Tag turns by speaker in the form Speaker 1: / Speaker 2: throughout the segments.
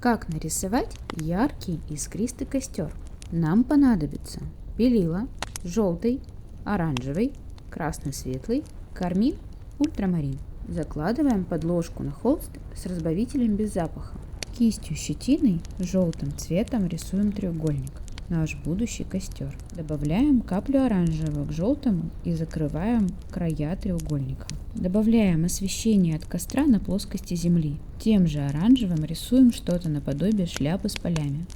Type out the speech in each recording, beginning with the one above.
Speaker 1: Как нарисовать яркий искристый костер? Нам понадобится белила, желтый, оранжевый, красно-светлый, кармин, ультрамарин. Закладываем подложку на холст с разбавителем без запаха. Кистью щетиной желтым цветом рисуем треугольник, наш будущий костер. Добавляем каплю оранжевого к желтому и закрываем края треугольника. Добавляем освещение от костра на плоскости земли. Тем же оранжевым рисуем что-то наподобие шляпы с полями.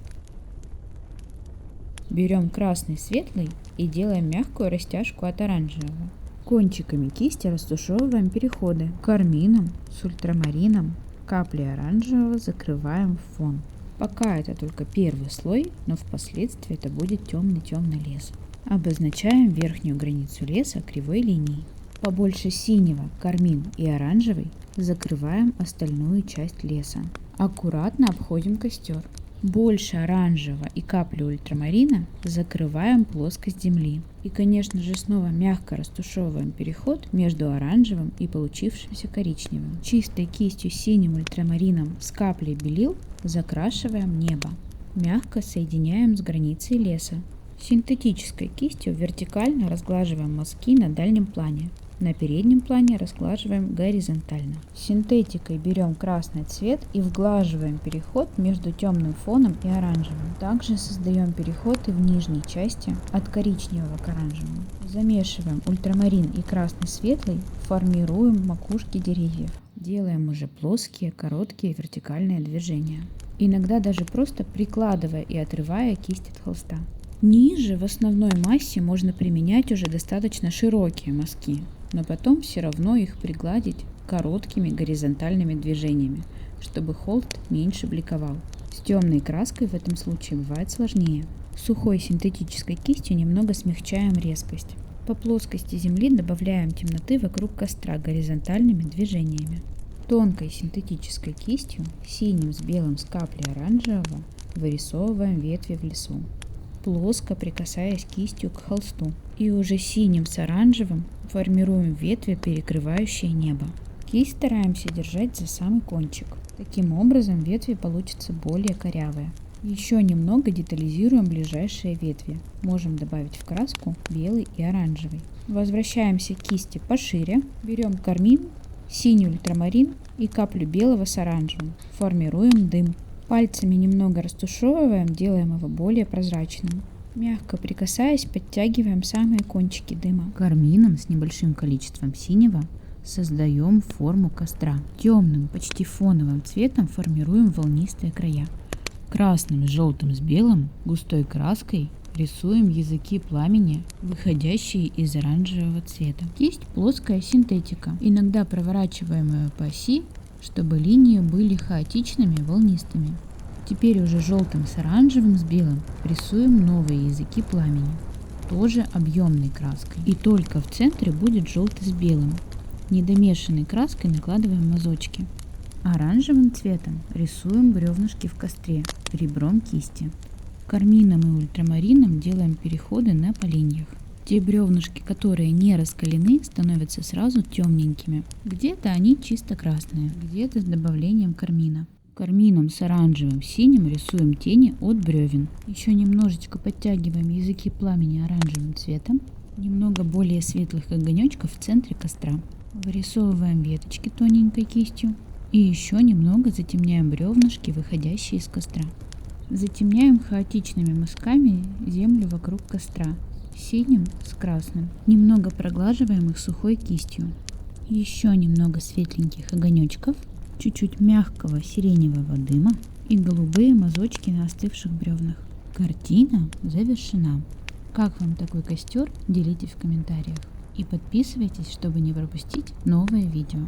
Speaker 1: Берем красный светлый и делаем мягкую растяжку от оранжевого. Кончиками кисти растушевываем переходы кармином с ультрамарином. Капли оранжевого закрываем фон. Пока это только первый слой, но впоследствии это будет темный лес. Обозначаем верхнюю границу леса кривой линией. Побольше синего, кармин и оранжевый закрываем остальную часть леса. Аккуратно обходим костер. Больше оранжевого и капли ультрамарина закрываем плоскость земли. И, конечно же, снова мягко растушевываем переход между оранжевым и получившимся коричневым. Чистой кистью синим ультрамарином с каплей белил закрашиваем небо. Мягко соединяем с границей леса. Синтетической кистью вертикально разглаживаем мазки на дальнем плане. На переднем плане разглаживаем горизонтально. Синтетикой берем красный цвет и вглаживаем переход между темным фоном и оранжевым. Также создаем переход и в нижней части от коричневого к оранжевому. Замешиваем ультрамарин и красный светлый, формируем макушки деревьев. Делаем уже плоские, короткие вертикальные движения. Иногда даже просто прикладывая и отрывая кисть от холста. Ниже в основной массе можно применять уже достаточно широкие мазки, но потом все равно их пригладить короткими горизонтальными движениями, чтобы холст меньше бликовал. С темной краской в этом случае бывает сложнее. Сухой синтетической кистью немного смягчаем резкость. По плоскости земли добавляем темноты вокруг костра горизонтальными движениями. Тонкой синтетической кистью, синим с белым с каплей оранжевого, вырисовываем ветви в лесу, плоско прикасаясь кистью к холсту. И уже синим с оранжевым формируем ветви, перекрывающие небо. Кисть стараемся держать за самый кончик. Таким образом ветви получатся более корявые. Еще немного детализируем ближайшие ветви. Можем добавить в краску белый и оранжевый. Возвращаемся к кисти пошире. Берем кармин, синий ультрамарин и каплю белого с оранжевым. Формируем дым. Пальцами немного растушевываем, делаем его более прозрачным. Мягко прикасаясь, подтягиваем самые кончики дыма. Кармином с небольшим количеством синего создаем форму костра. Темным, почти фоновым цветом формируем волнистые края. Красным, желтым с белым густой краской рисуем языки пламени, выходящие из оранжевого цвета. Кисть плоская синтетика, иногда проворачиваемая по оси, чтобы линии были хаотичными, волнистыми. Теперь уже желтым с оранжевым с белым рисуем новые языки пламени, тоже объемной краской. И только в центре будет желтый с белым. Недомешанной краской накладываем мазочки. Оранжевым цветом рисуем бревнышки в костре ребром кисти. Кармином и ультрамарином делаем переходы на поленьях. Те бревнышки, которые не раскалены, становятся сразу темненькими. Где-то они чисто красные, где-то с добавлением кармина. Кармином с оранжевым синим рисуем тени от бревен. Еще немножечко подтягиваем языки пламени оранжевым цветом. Немного более светлых огонечков в центре костра. Вырисовываем веточки тоненькой кистью. И еще немного затемняем бревнышки, выходящие из костра. Затемняем хаотичными мазками землю вокруг костра. Синим с красным. Немного проглаживаем их сухой кистью. Еще немного светленьких огонечков, чуть-чуть мягкого сиреневого дыма и голубые мазочки на остывших бревнах. Картина завершена. Как вам такой костер? Делитесь в комментариях. И подписывайтесь, чтобы не пропустить новые видео.